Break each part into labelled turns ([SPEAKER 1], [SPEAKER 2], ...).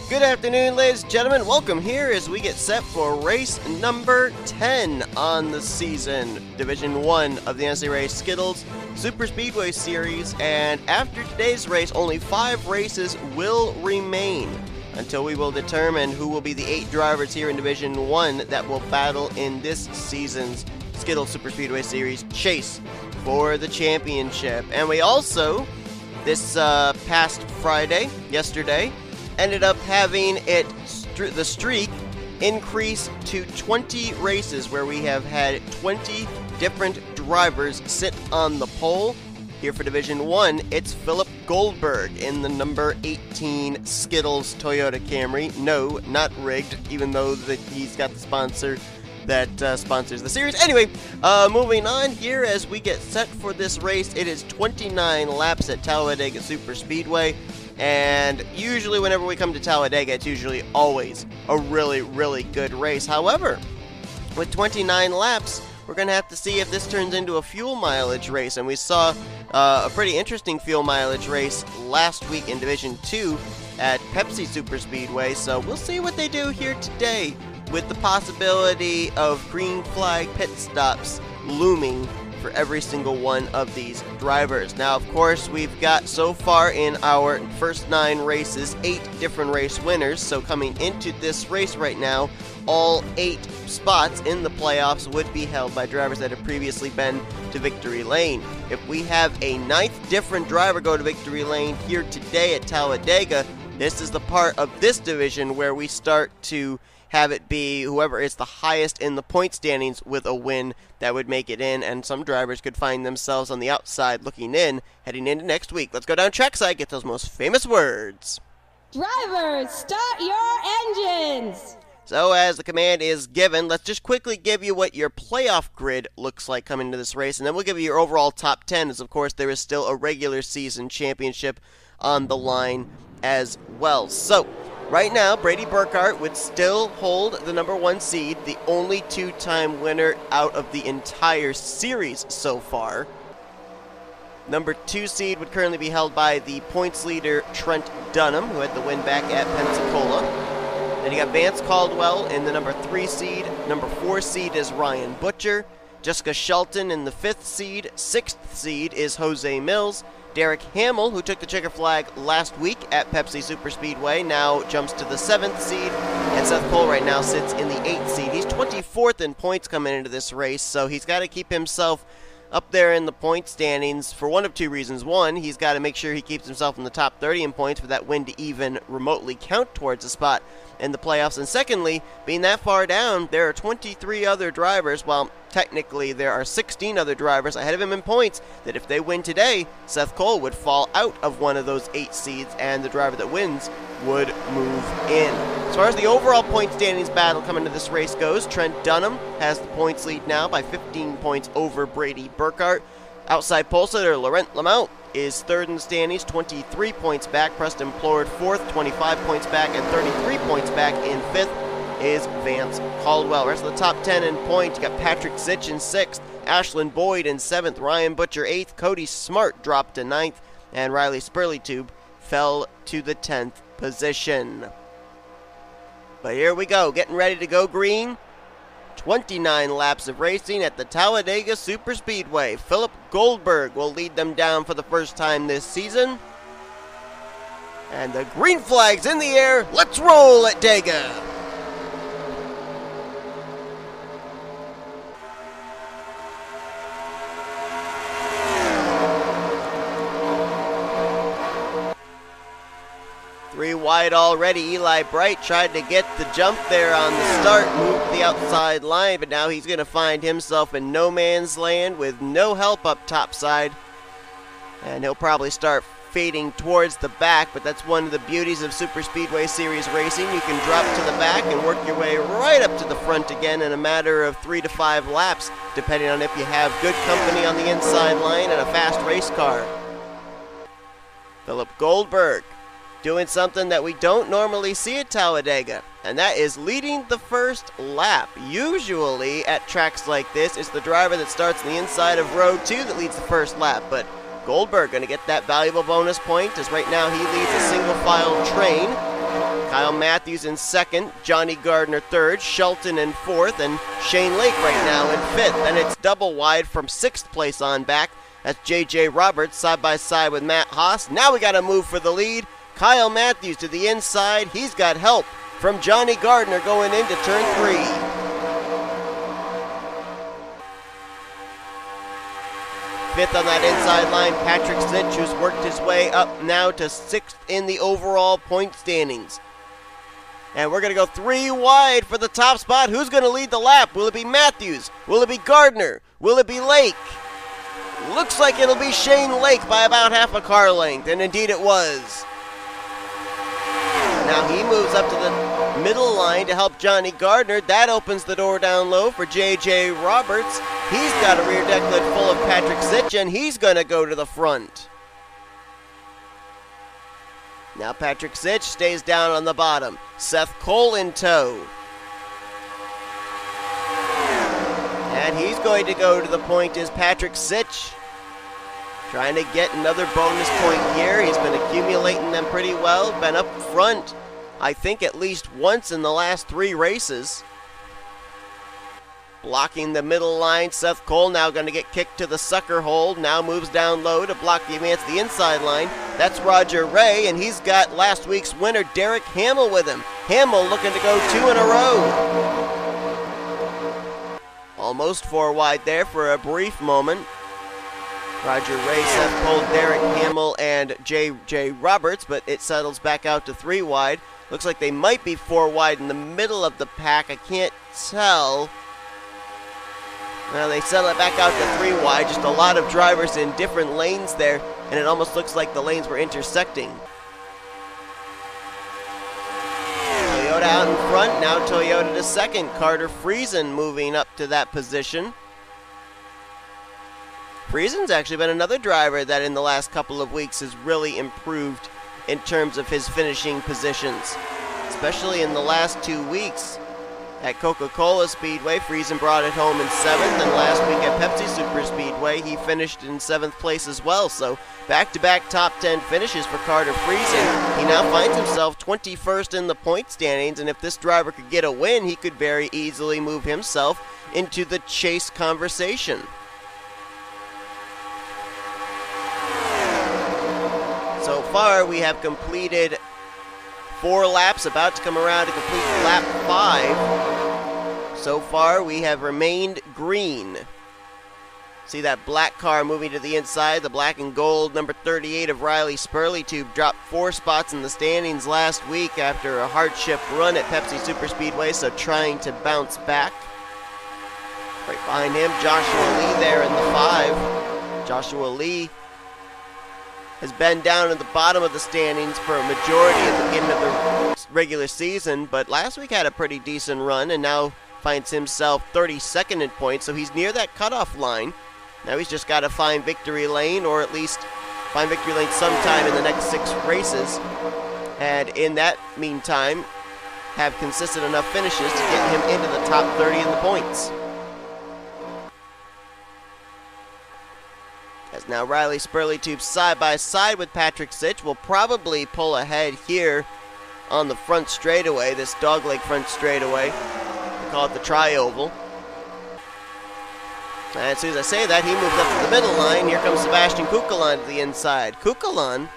[SPEAKER 1] Good afternoon, ladies and gentlemen. Welcome here as we get set for race number 10 on the season. Division 1 of the NNSCRA Skittles Super Speedway Series. And after today's race, only 5 races will remain until we will determine who will be the 8 drivers here in Division 1 that will battle in this season's Skittles Super Speedway Series chase for the championship. And we also, this past Friday, yesterday, ended up having the streak increase to 20 races, where we have had 20 different drivers sit on the pole. Here for Division 1, it's Philip Goldberg in the number 18 Skittles Toyota Camry. No, not rigged, even though he's got the sponsor that sponsors the series. Anyway, moving on here as we get set for this race. It is 29 laps at Talladega Super Speedway. And usually whenever we come to Talladega, it's usually always a really, really good race. However, with 29 laps, we're going to have to see if this turns into a fuel mileage race. And we saw a pretty interesting fuel mileage race last week in Division 2 at Pepsi Super Speedway. So we'll see what they do here today, with the possibility of green flag pit stops looming for every single one of these drivers. Now, of course, we've got so far in our first 9 races 8 different race winners. So coming into this race right now, all 8 spots in the playoffs would be held by drivers that have previously been to victory lane. If we have a 9th different driver go to victory lane here today at Talladega, this is the part of this division where we start to have it be whoever is the highest in the point standings with a win that would make it in, and some drivers could find themselves on the outside looking in, heading into next week. Let's go down trackside, get those most famous words.
[SPEAKER 2] Drivers, start your engines!
[SPEAKER 1] So as the command is given, let's just quickly give you what your playoff grid looks like coming into this race, and then we'll give you your overall top 10, as of course there is still a regular season championship on the line as well. So right now, Brady Burkhart would still hold the number 1 seed, the only 2-time winner out of the entire series so far. Number 2 seed would currently be held by the points leader Trent Dunham, who had the win back at Pensacola. Then you got Vance Caldwell in the number 3 seed. Number 4 seed is Ryan Butcher. Jessica Shelton in the 5th seed. 6th seed is Jose Millz. Derek Hamill, who took the checker flag last week at Pepsi Super Speedway, now jumps to the 7th seed, and Seth Cole right now sits in the 8th seed. He's 24th in points coming into this race, so he's got to keep himself up there in the point standings for one of 2 reasons. One, he's got to make sure he keeps himself in the top 30 in points for that win to even remotely count towards a spot in the playoffs. And secondly, being that far down, there are 23 other drivers, well, technically there are 16 other drivers ahead of him in points, that if they win today, Seth Cole would fall out of one of those 8 seeds, and the driver that wins would move in. As far as the overall point standings battle coming to this race goes, Trent Dunham has the points lead now by 15 points over Brady Burkhart. Outside pole sitter Laurent Lemount is 3rd in the standings, 23 points back. Preston Plourd 4th, 25 points back, and 33 points back in 5th is Vance Caldwell. Rest of the top 10 in points, you got Patrick Zych in 6th, Ashlin Boyd in 7th, Ryan Butcher 8th, Cody Smart dropped to 9th, and Riley Spurlytube fell to the 10th position. But here we go, getting ready to go green. 29 laps of racing at the Talladega Super Speedway. Philip Goldberg will lead them down for the first time this season. And the green flag's in the air. Let's roll at Dega. Three wide already. Eli Bright tried to get the jump there on the start, moved to the outside line, but now he's going to find himself in no man's land with no help up topside. And he'll probably start fading towards the back, but that's one of the beauties of Super Speedway Series racing. You can drop to the back and work your way right up to the front again in a matter of 3 to 5 laps, depending on if you have good company on the inside line and a fast race car. Philip Goldberg doing something that we don't normally see at Talladega, and that is leading the first lap. Usually at tracks like this, it's the driver that starts on the inside of row 2 that leads the first lap, but Goldberg going to get that valuable bonus point, as right now he leads a single file train. Kyle Mathews in second, Jonny Gardner third, Shelton in fourth, and Shane Lake right now in fifth. Then it's double wide from sixth place on back. That's J.J. Roberts side by side with Matt Haas. Now we got to move for the lead. Kyle Mathews to the inside. He's got help from Jonny Gardner going into turn 3. Fifth on that inside line, Patrick Zych, who's worked his way up now to sixth in the overall point standings. And we're going to go 3 wide for the top spot. Who's going to lead the lap? Will it be Mathews? Will it be Gardner? Will it be Lake? Looks like it'll be Shane Lake by about half a car length, and indeed it was. Now he moves up to the middle line to help Jonny Gardner. That opens the door down low for J.J. Roberts. He's got a rear deck lid full of Patrick Zych, and he's going to go to the front. Now Patrick Zych stays down on the bottom. Seth Cole in tow. And he's going to go to the point is Patrick Zych. Trying to get another bonus point here. He's been accumulating them pretty well. Been up front, I think, at least once in the last 3 races. Blocking the middle line, Seth Cole now going to get kicked to the sucker hole. Now moves down low to block the advance to the inside line. That's Roger Ray, and he's got last week's winner, Derek Hamill, with him. Hamill looking to go 2 in a row. Almost 4 wide there for a brief moment. Roger Ray, Seth Cole, Derek Hamill, and J.J. Roberts, but it settles back out to 3 wide. Looks like they might be 4 wide in the middle of the pack. I can't tell. Well, they settle it back out to 3 wide. Just a lot of drivers in different lanes there, and it almost looks like the lanes were intersecting. Toyota out in front, now Toyota to second. Carter Friesen moving up to that position. Friesen's actually been another driver that in the last couple of weeks has really improved in terms of his finishing positions. Especially in the last 2 weeks. At Coca-Cola Speedway, Friesen brought it home in 7th, and last week at Pepsi Super Speedway, he finished in 7th place as well. So back-to-back top 10 finishes for Carter Friesen. He now finds himself 21st in the point standings, and if this driver could get a win, he could very easily move himself into the chase conversation. So far, we have completed 4 laps, about to come around to complete lap 5. So far, we have remained green. See that black car moving to the inside. The black and gold number 38 of Riley Spurlytube dropped 4 spots in the standings last week after a hardship run at Pepsi Super Speedway, so trying to bounce back. Right behind him, Joshua Lee there in the 5. Joshua Lee has been down at the bottom of the standings for a majority at the beginning of the regular season, but last week had a pretty decent run and now finds himself 32nd in points, so he's near that cutoff line. Now he's just got to find victory lane, or at least find victory lane sometime in the next 6 races, and in that meantime have consistent enough finishes to get him into the top 30 in the points. As now Riley Spurlytube side by side with Patrick Zych will probably pull ahead here on the front straightaway, this dogleg front straightaway. We call it the tri-oval. And as soon as I say that, he moves up to the middle line. Here comes Sebastian Cucalon to the inside. Cucalon,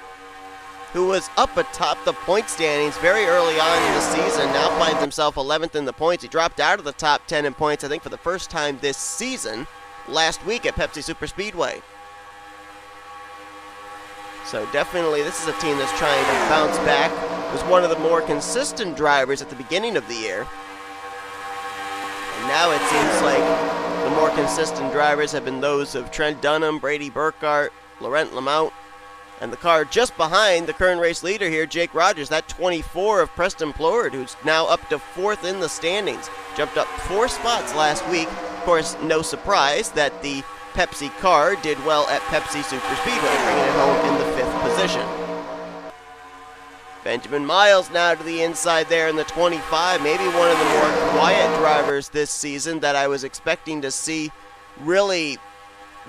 [SPEAKER 1] who was up atop the point standings very early on in the season, now finds himself 11th in the points. He dropped out of the top 10 in points, I think, for the first time this season, last week at Pepsi Super Speedway. So definitely this is a team that's trying to bounce back. Was one of the more consistent drivers at the beginning of the year. And now it seems like the more consistent drivers have been those of Trent Dunham, Brady Burkhart, Laurent Lemount, and the car just behind the current race leader here, Jake Rogers, that 24 of Preston Plourd, who's now up to 4th in the standings. Jumped up 4 spots last week. Of course, no surprise that the Pepsi car did well at Pepsi Super Speedway, bringing it home in the 5th position. Benjamin Miles now to the inside there in the 25, maybe one of the more quiet drivers this season that I was expecting to see really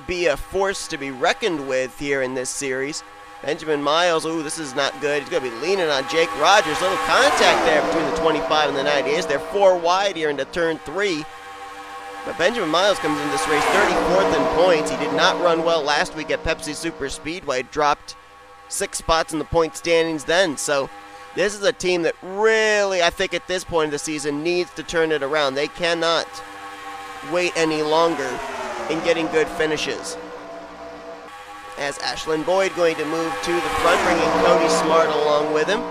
[SPEAKER 1] be a force to be reckoned with here in this series. Benjamin Miles, ooh, this is not good. He's going to be leaning on Jake Rogers. Little contact there between the 25 and the 98. They're 4 wide here into turn 3. But Benjamin Miles comes in this race 34th in points. He did not run well last week at Pepsi Super Speedway. Dropped 6 spots in the point standings then. So this is a team that really, I think at this point of the season, needs to turn it around. They cannot wait any longer in getting good finishes. As Ashlin Boyd going to move to the front, bringing Cody Smart along with him.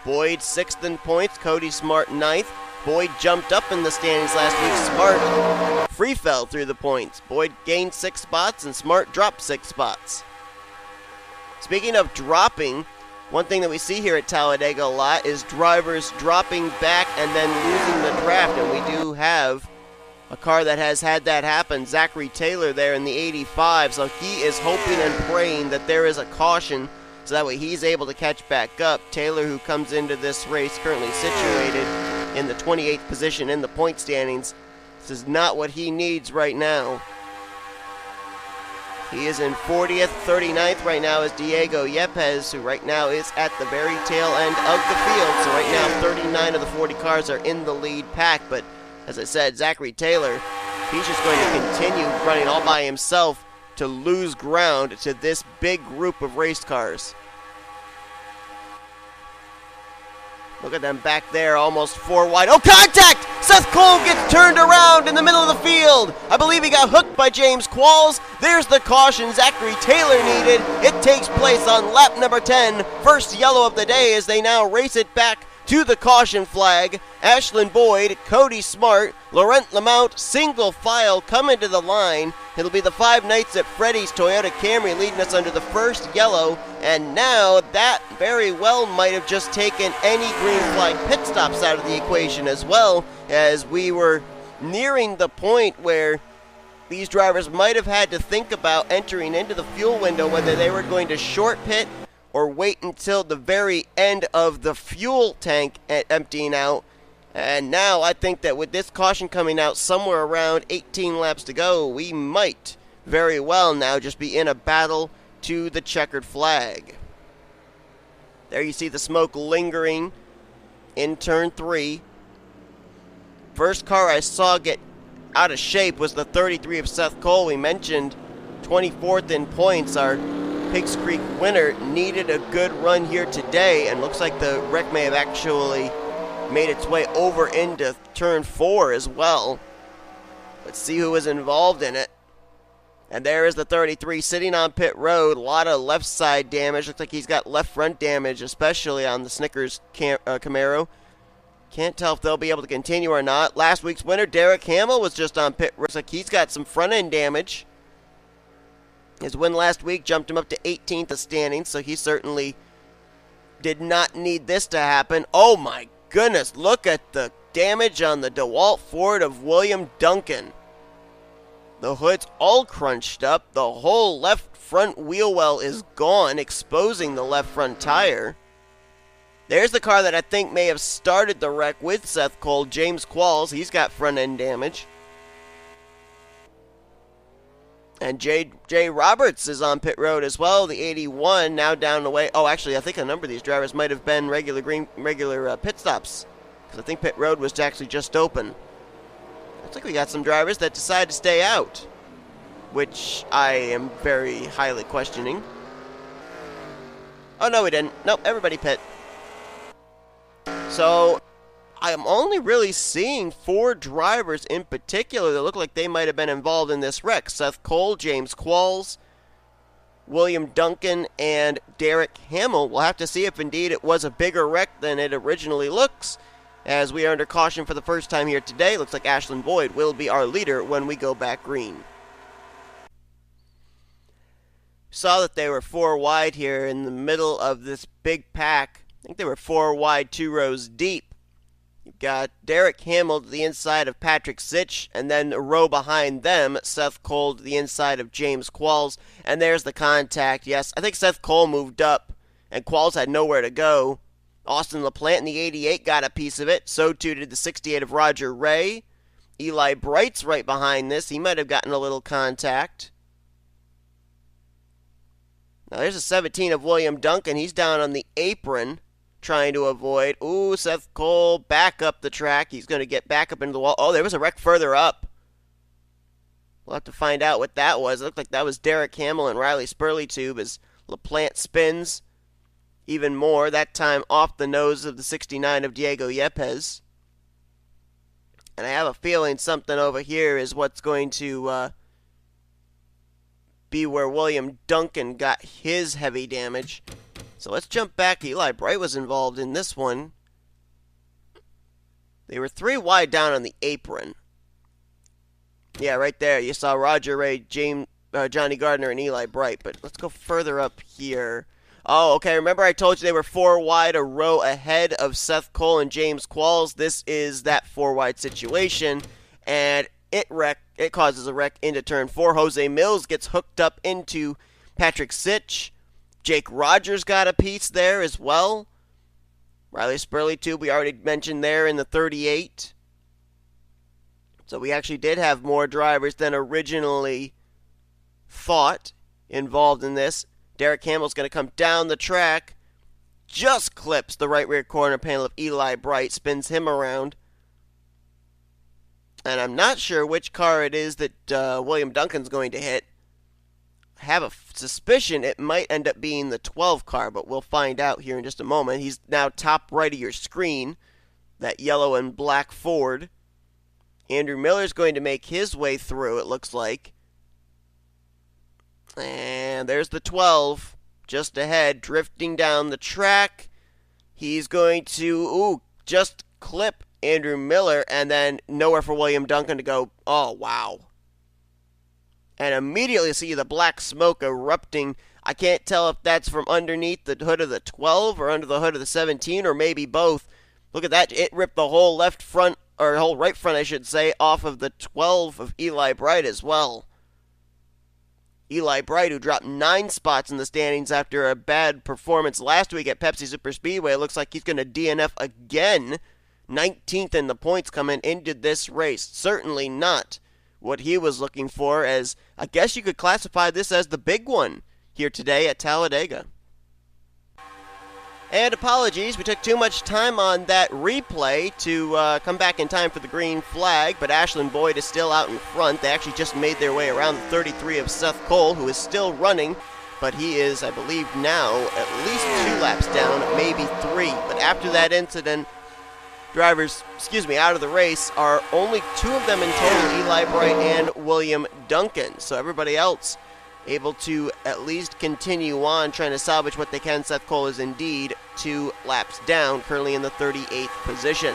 [SPEAKER 1] Boyd 6th in points, Cody Smart 9th. Boyd jumped up in the standings last week. Smart free fell through the points. Boyd gained 6 spots and Smart dropped 6 spots. Speaking of dropping, one thing that we see here at Talladega a lot is drivers dropping back and then losing the draft, and we do have a car that has had that happen. Zachary Taylor there in the 85, so he is hoping and praying that there is a caution so that way he's able to catch back up. Taylor, who comes into this race currently situated in the 28th position in the point standings, this is not what he needs right now. He is in 40th, 39th right now is Diego Yepez, who right now is at the very tail end of the field. So right now 39 of the 40 cars are in the lead pack, but as I said, Zachary Taylor, he's just going to continue running all by himself to lose ground to this big group of race cars. Look at them back there, almost 4 wide. Oh, contact! Seth Cole gets turned around in the middle of the field. I believe he got hooked by James Qualls. There's the caution Zachary Taylor needed. It takes place on lap number 10. First yellow of the day as they now race it back to the caution flag. Ashlin Boyd, Cody Smart, Laurent Lemount, single file coming to the line. It'll be the 5 Knights at Freddy's Toyota Camry leading us under the first yellow. And now that very well might have just taken any green flag pit stops out of the equation as well, as we were nearing the point where these drivers might have had to think about entering into the fuel window, whether they were going to short pit or wait until the very end of the fuel tank emptying out. And now I think that with this caution coming out somewhere around 18 laps to go, we might very well now just be in a battle to the checkered flag. There you see the smoke lingering in turn 3. First car I saw get out of shape was the 33 of Seth Cole. We mentioned 24th in points. Our Pigs Creek winner needed a good run here today, and looks like the wreck may have actually made its way over into turn 4 as well. Let's see who was involved in it. And there is the 33 sitting on pit road. A lot of left side damage. Looks like he's got left front damage, especially on the Snickers Camaro. Can't tell if they'll be able to continue or not. Last week's winner, Derek Hamill, was just on pit road. Looks like he's got some front end damage. His win last week jumped him up to 18th of standings, so he certainly did not need this to happen. Oh my goodness, look at the damage on the DeWalt Ford of William Duncan. The hood's all crunched up. The whole left front wheel well is gone, exposing the left front tire. There's the car that I think may have started the wreck with Seth Cole, James Qualls. He's got front end damage. And Jay Roberts is on pit road as well. The 81 now down the way. Oh, actually, I think a number of these drivers might have been regular pit stops, because I think pit road was actually just open. Looks like we got some drivers that decide to stay out, which I am very highly questioning. Oh, no, we didn't. Nope, everybody pit. So I'm only really seeing 4 drivers in particular that look like they might have been involved in this wreck. Seth Cole, James Qualls, William Duncan, and Derek Hamill. We'll have to see if indeed it was a bigger wreck than it originally looks, as we are under caution for the first time here today. Looks like Ashlin Boyd will be our leader when we go back green. Saw that they were 4 wide here in the middle of this big pack. I think they were 4 wide, 2 rows deep. You've got Derek Hamill to the inside of Patrick Zych, and then a row behind them, Seth Cole to the inside of James Qualls. And there's the contact. Yes, I think Seth Cole moved up, and Qualls had nowhere to go. Austin LaPlante in the 88 got a piece of it. So too did the 68 of Roger Ray. Eli Bright's right behind this. He might have gotten a little contact. Now there's a 17 of William Duncan. He's down on the apron trying to avoid. Ooh, Seth Cole back up the track. He's going to get back up into the wall. Oh, there was a wreck further up. We'll have to find out what that was. It looked like that was Derek Hamill and Riley Spurlytube as LaPlante spins even more, that time off the nose of the 69 of Diego Yepez. And I have a feeling something over here is what's going to be where William Duncan got his heavy damage. So let's jump back. Eli Bright was involved in this one. They were 3 wide down on the apron. Yeah, right there. You saw Roger Ray, Jonny Gardner, and Eli Bright. But let's go further up here. Oh, okay. Remember I told you they were 4 wide, a row ahead of Seth Cole and James Qualls. This is that 4 wide situation. And it causes a wreck into turn 4. Jose Millz gets hooked up into Patrick Sitch. Jake Rogers got a piece there as well. Riley Spurlytube, we already mentioned there in the 38. So we actually did have more drivers than originally thought involved in this. Derek Hamill's going to come down the track. Just clips the right rear corner panel of Eli Bright. Spins him around. And I'm not sure which car it is that William Duncan's going to hit. I have a suspicion it might end up being the 12 car, but we'll find out here in just a moment. He's now top right of your screen, that yellow and black Ford. Andrew Miller's going to make his way through, it looks like. And there's the 12 just ahead, drifting down the track. He's going to, just clip Andrew Miller, and then nowhere for William Duncan to go. Oh, wow. And immediately see the black smoke erupting. I can't tell if that's from underneath the hood of the 12 or under the hood of the 17 or maybe both. Look at that. It ripped the whole left front, or whole right front, I should say, off of the 12 of Eli Bright as well. Eli Bright, who dropped 9 spots in the standings after a bad performance last week at Pepsi Super Speedway. It looks like he's going to DNF again. 19th in the points coming into this race. Certainly not what he was looking for, as I guess you could classify this as the big one here today at Talladega. And apologies, we took too much time on that replay to come back in time for the green flag, but Ashlin Boyd is still out in front. They actually just made their way around the 33 of Seth Cole, who is still running, but he is, I believe now, at least 2 laps down, maybe 3. But after that incident, drivers, out of the race are only 2 of them in total, Eli Bright and William Duncan. So everybody else able to at least continue on trying to salvage what they can. Seth Cole is indeed 2 laps down, currently in the 38th position.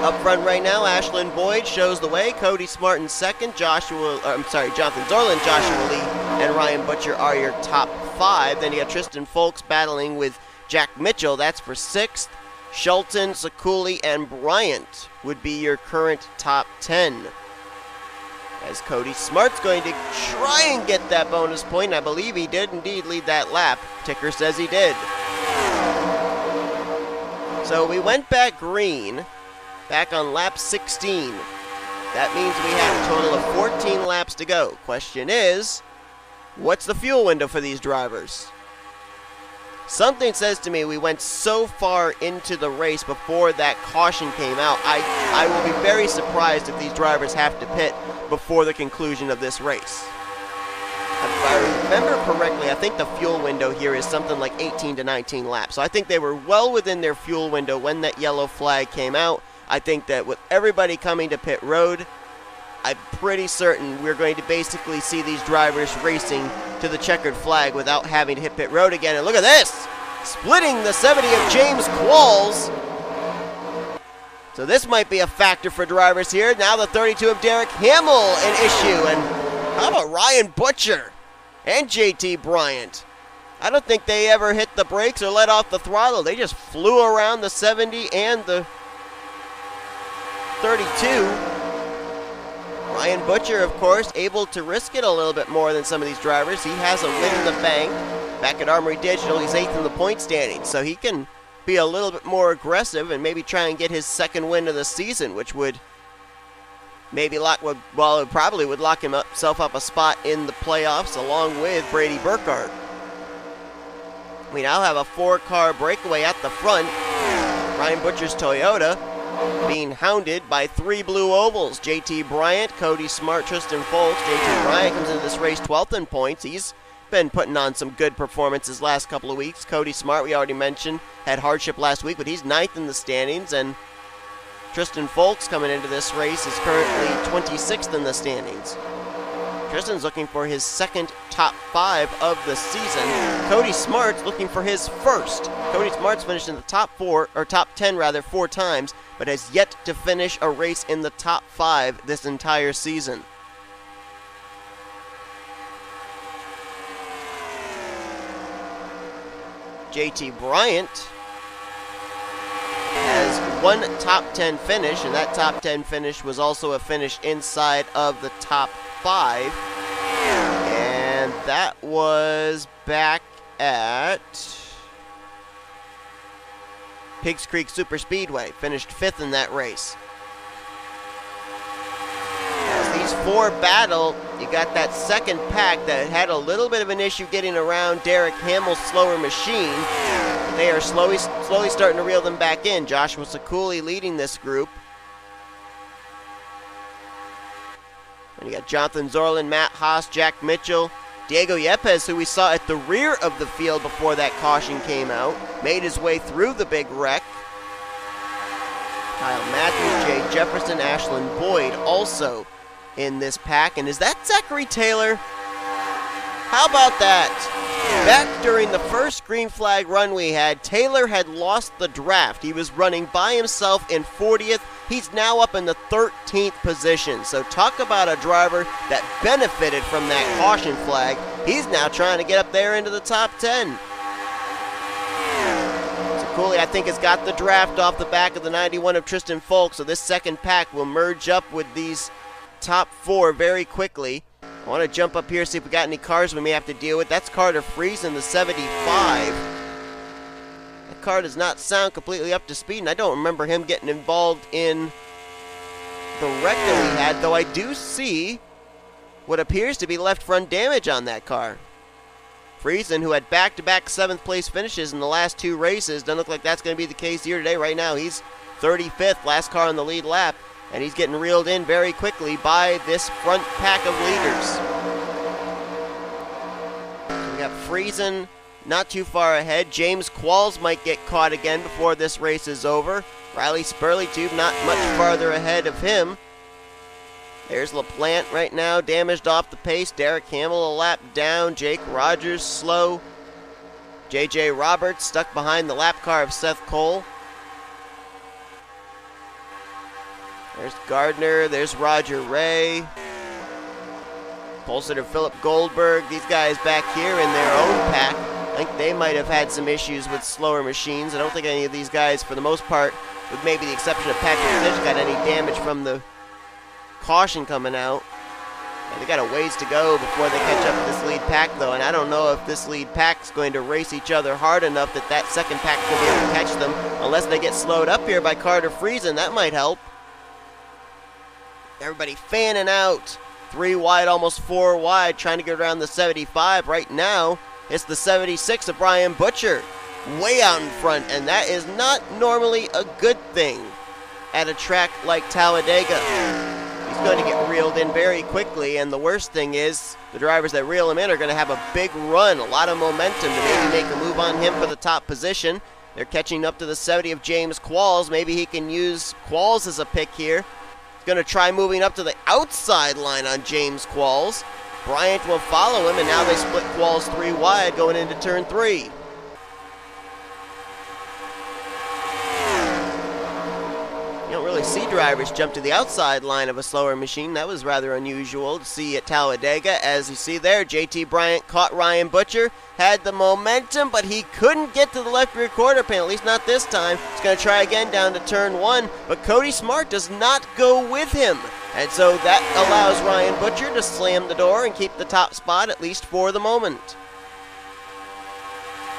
[SPEAKER 1] Up front right now, Ashlin Boyd shows the way. Cody Smart in second. Jonathan Zoerlein, Joshua Lee, and Ryan Butcher are your top 5. Then you got Tristan Fowlkes battling with Jack Mitchell. That's for 6th. Shelton, Sekuli, and Bryant would be your current top 10. As Cody Smart's going to try and get that bonus point. I believe he did indeed lead that lap. Ticker says he did. So we went back green, back on lap 16. That means we have a total of 14 laps to go. Question is, what's the fuel window for these drivers? Something says to me we went so far into the race before that caution came out. I will be very surprised if these drivers have to pit before the conclusion of this race. If I remember correctly, I think the fuel window here is something like 18 to 19 laps. So I think they were well within their fuel window when that yellow flag came out. I think that with everybody coming to pit road, I'm pretty certain we're going to basically see these drivers racing to the checkered flag without having to hit pit road again. And look at this! Splitting the 70 of James Qualls. So this might be a factor for drivers here. Now the 32 of Derek Hamill an issue. And how about Ryan Butcher and JT Bryant? I don't think they ever hit the brakes or let off the throttle. They just flew around the 70 and the 32. Ryan Butcher, of course, able to risk it a little bit more than some of these drivers. He has a win in the bank. Back at Armory Digital, he's 8th in the point standing, so he can be a little bit more aggressive and maybe try and get his second win of the season, which would maybe probably would lock himself up a spot in the playoffs along with Brady Burkhart. We now have a 4-car breakaway at the front. Ryan Butcher's Toyota being hounded by 3 blue ovals. JT Bryant, Cody Smart, Tristan Fowlkes. JT Bryant comes into this race 12th in points. He's been putting on some good performances last couple of weeks. Cody Smart, we already mentioned, had hardship last week, but he's 9th in the standings. And Tristan Fowlkes coming into this race is currently 26th in the standings. Tristan's looking for his second top 5 of the season. Cody Smart's looking for his first. Cody Smart's finished in the top 10 4 times, but has yet to finish a race in the top 5 this entire season. JT Bryant has one top 10 finish, and that top 10 finish was also a finish inside of the top 5, and that was back at Pigs Creek Super Speedway. Finished 5th in that race. As these 4 battle, you got that second pack that had a little bit of an issue getting around Derek Hamill's slower machine. They are slowly starting to reel them back in. Joshua Sekuli leading this group. And you got Jonathan Zoerlein, Matt Haas, Jack Mitchell, Diego Yepez, who we saw at the rear of the field before that caution came out, made his way through the big wreck. Kyle Mathews, Jay Jefferson, Ashlin Boyd also in this pack. And is that Zachary Taylor? How about that? Back during the first green flag run we had, Taylor had lost the draft. He was running by himself in 40th. He's now up in the 13th position. So talk about a driver that benefited from that caution flag. He's now trying to get up there into the top 10. Sekuli, I think, has got the draft off the back of the 91 of Tristan Fowlkes. So this second pack will merge up with these top 4 very quickly. I want to jump up here, see if we got any cars we may have to deal with. That's Carter Friesen, the 75. That car does not sound completely up to speed, and I don't remember him getting involved in the wreck that we had, though I do see what appears to be left front damage on that car. Friesen, who had back-to-back 7th place finishes in the last 2 races, doesn't look like that's going to be the case here today. Right now, he's 35th, last car on the lead lap. And he's getting reeled in very quickly by this front pack of leaders. So we got Friesen not too far ahead. James Qualls might get caught again before this race is over. Riley Spurlytube not much farther ahead of him. There's LaPlante right now, damaged off the pace. Derek Hamill a lap down. Jake Rogers slow. J.J. Roberts stuck behind the lap car of Seth Cole. There's Gardner, there's Roger Ray. Pole sitter Philip Goldberg. These guys back here in their own pack, I think they might have had some issues with slower machines. I don't think any of these guys, for the most part, with maybe the exception of Patrick Fitch, got any damage from the caution coming out. And they got a ways to go before they catch up with this lead pack, though, and I don't know if this lead pack's going to race each other hard enough that second pack will be able to catch them, unless they get slowed up here by Carter Friesen. That might help. Everybody fanning out. 3 wide, almost 4 wide, trying to get around the 75. Right now, it's the 76 of Brian Butcher way out in front, and that is not normally a good thing at a track like Talladega. He's going to get reeled in very quickly, and the worst thing is the drivers that reel him in are going to have a big run, a lot of momentum to maybe make a move on him for the top position. They're catching up to the 70 of James Qualls. Maybe he can use Qualls as a pick here. Going to try moving up to the outside line on James Qualls. Bryant will follow him, and now they split Qualls 3 wide going into turn 3. You don't really see drivers jump to the outside line of a slower machine. That was rather unusual to see at Talladega. As you see there, JT Bryant caught Ryan Butcher, had the momentum, but he couldn't get to the left rear quarter panel, at least not this time. He's going to try again down to turn 1, but Cody Smart does not go with him. And so that allows Ryan Butcher to slam the door and keep the top spot, at least for the moment.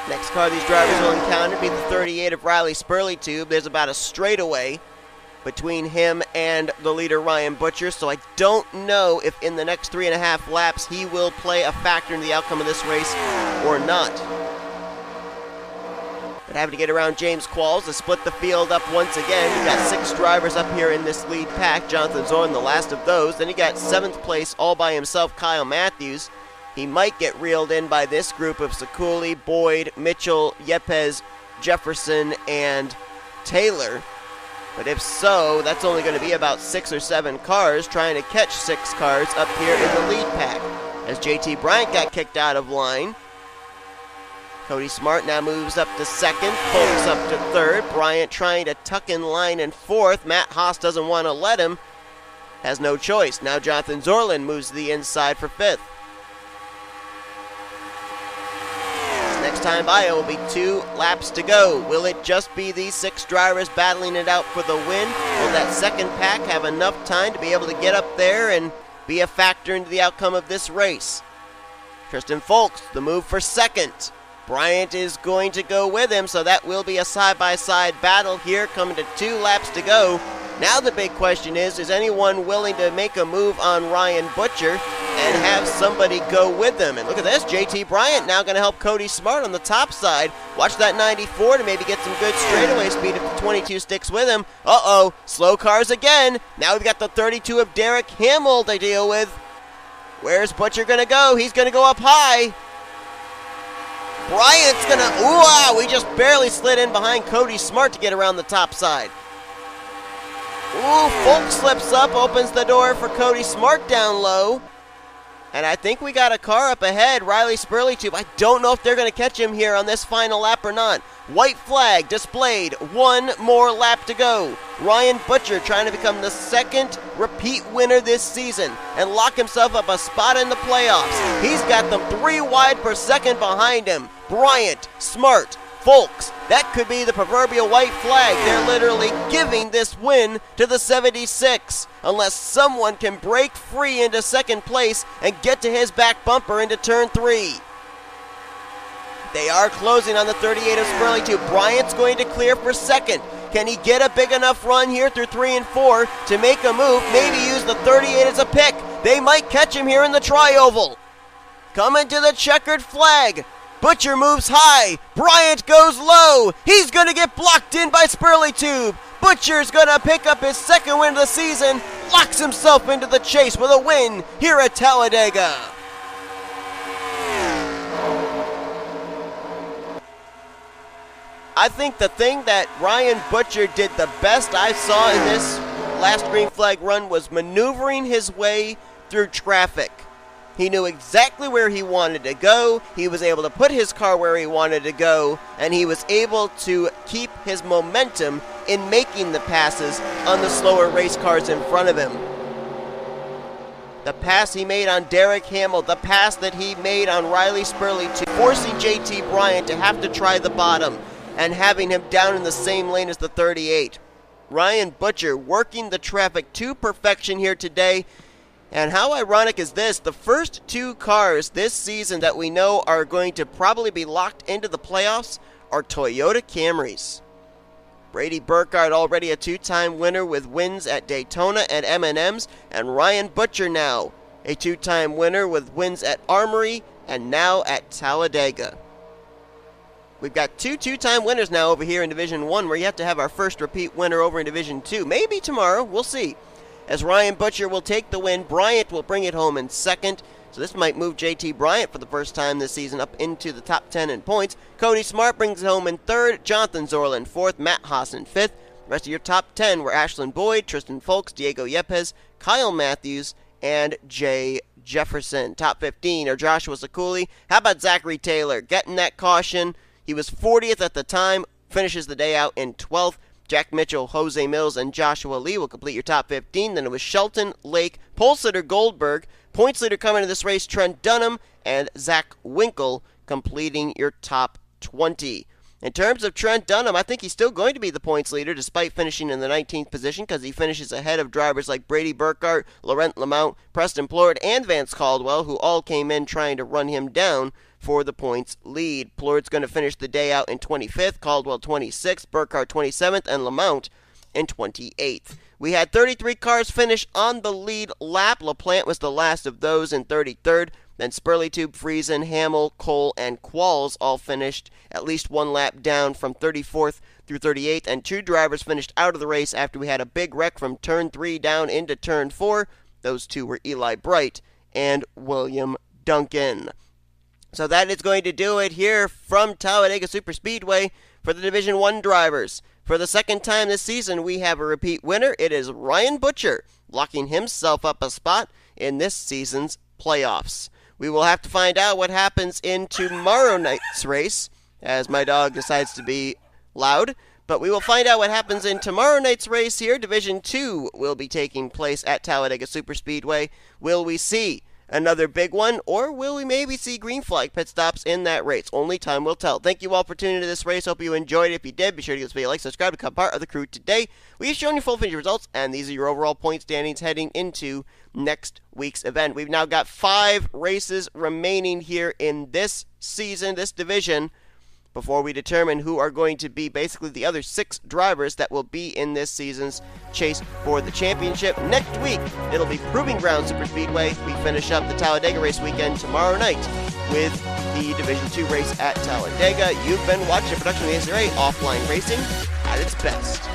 [SPEAKER 1] Next car these drivers will encounter will be the 38 of Riley Spurlytube. There's about a straightaway between him and the leader Ryan Butcher, so I don't know if in the next 3.5 laps he will play a factor in the outcome of this race or not. But having to get around James Qualls to split the field up once again. We've got 6 drivers up here in this lead pack. Jonathan Zoerlein, the last of those. Then you got 7th place all by himself, Kyle Mathews. He might get reeled in by this group of Ciculi, Boyd, Mitchell, Yepez, Jefferson, and Taylor. But if so, that's only going to be about 6 or 7 cars trying to catch 6 cars up here in the lead pack. As JT Bryant got kicked out of line. Cody Smart now moves up to 2nd, Fowlkes up to 3rd. Bryant trying to tuck in line in 4th. Matt Haas doesn't want to let him. Has no choice. Now Jonathan Zoerlein moves to the inside for 5th. Next time by, it will be 2 laps to go. Will it just be these 6 drivers battling it out for the win? Will that second pack have enough time to be able to get up there and be a factor into the outcome of this race? Tristan Fowlkes, the move for 2nd. Bryant is going to go with him, so that will be a side-by-side battle here, coming to 2 laps to go. Now the big question is anyone willing to make a move on Ryan Butcher and have somebody go with them? And look at this, JT Bryant now going to help Cody Smart on the top side. Watch that 94 to maybe get some good straightaway speed if the 22 sticks with him. Uh-oh, slow cars again. Now we've got the 32 of Derek Hamill to deal with. Where's Butcher going to go? He's going to go up high. Bryant's going to, ooh, wow, we just barely slid in behind Cody Smart to get around the top side. Ooh, Fowlkes slips up, opens the door for Cody Smart down low. And I think we got a car up ahead, Riley Spurlytube. I don't know if they're going to catch him here on this final lap or not. White flag displayed, 1 more lap to go. Ryan Butcher trying to become the 2nd repeat winner this season and lock himself up a spot in the playoffs. He's got them 3 wide per second behind him. Bryant, Smart, Fowlkes, that could be the proverbial white flag. They're literally giving this win to the 76, unless someone can break free into 2nd place and get to his back bumper into turn 3. They are closing on the 38 of Spurlytube. Bryant's going to clear for 2nd. Can he get a big enough run here through 3 and 4 to make a move? Maybe use the 38 as a pick. They might catch him here in the tri-oval. Coming to the checkered flag. Butcher moves high. Bryant goes low. He's going to get blocked in by Spurlytube. Butcher's going to pick up his 2nd win of the season. Locks himself into the chase with a win here at Talladega. I think the thing that Ryan Butcher did the best I saw in this last green flag run was maneuvering his way through traffic. He knew exactly where he wanted to go, he was able to put his car where he wanted to go, and he was able to keep his momentum in making the passes on the slower race cars in front of him. The pass he made on Derek Hamill, the pass that he made on Riley Spurlytube, forcing JT Bryant to have to try the bottom and having him down in the same lane as the 38. Ryan Butcher working the traffic to perfection here today. And how ironic is this? The first 2 cars this season that we know are going to probably be locked into the playoffs are Toyota Camrys. Brady Burkhart already a 2-time winner with wins at Daytona and M&M's, and Ryan Butcher now a 2-time winner with wins at Armory and now at Talladega. We've got 2 2-time winners now over here in Division 1. We're yet to have our first repeat winner over in Division 2. Maybe tomorrow, we'll see. As Ryan Butcher will take the win, Bryant will bring it home in 2nd. So this might move JT Bryant for the first time this season up into the top 10 in points. Cody Smart brings it home in 3rd. Jonathan Zoerlein 4th. Matt Haas in 5th. The rest of your top 10 were Ashlin Boyd, Tristan Fowlkes, Diego Yepez, Kyle Mathews, and Jay Jefferson. Top 15 are Joshua Ciculi. How about Zachary Taylor? Getting that caution. He was 40th at the time. Finishes the day out in 12th. Jack Mitchell, Jose Millz, and Joshua Lee will complete your top 15. Then it was Shelton, Lake, poles leader Goldberg, points leader coming to this race, Trent Dunham, and Zack Winkle completing your top 20. In terms of Trent Dunham, I think he's still going to be the points leader despite finishing in the 19th position because he finishes ahead of drivers like Brady Burkhart, Laurent Lemount, Preston Plourd, and Vance Caldwell, who all came in trying to run him down for the points lead. Plourd's going to finish the day out in 25th, Caldwell 26th, Burkhart 27th, and Lemount in 28th. We had 33 cars finish on the lead lap. LaPlante was the last of those in 33rd. Then Spurlytube, Friesen, Hamill, Cole, and Qualls all finished at least one lap down from 34th through 38th. And 2 drivers finished out of the race after we had a big wreck from turn 3 down into turn 4. Those 2 were Eli Bright and William Duncan. So that is going to do it here from Talladega Superspeedway for the Division 1 drivers. For the second time this season, we have a repeat winner. It is Ryan Butcher, locking himself up a spot in this season's playoffs. We will have to find out what happens in tomorrow night's race, as my dog decides to be loud. But we will find out what happens in tomorrow night's race here. Division 2 will be taking place at Talladega Superspeedway. Will we see another big one, or will we maybe see green flag pit stops in that race? Only time will tell. Thank you all for tuning into this race. Hope you enjoyed it. If you did, be sure to give this video a like, subscribe, become part of the crew today. We've shown you full finish results, and these are your overall point standings heading into next week's event. We've now got 5 races remaining here in this season, this division, before we determine who are going to be basically the other 6 drivers that will be in this season's chase for the championship. Next week, it'll be Proving Ground Superspeedway. We finish up the Talladega race weekend tomorrow night with the Division 2 race at Talladega. You've been watching a production of the NNSCRA Offline Racing at its best.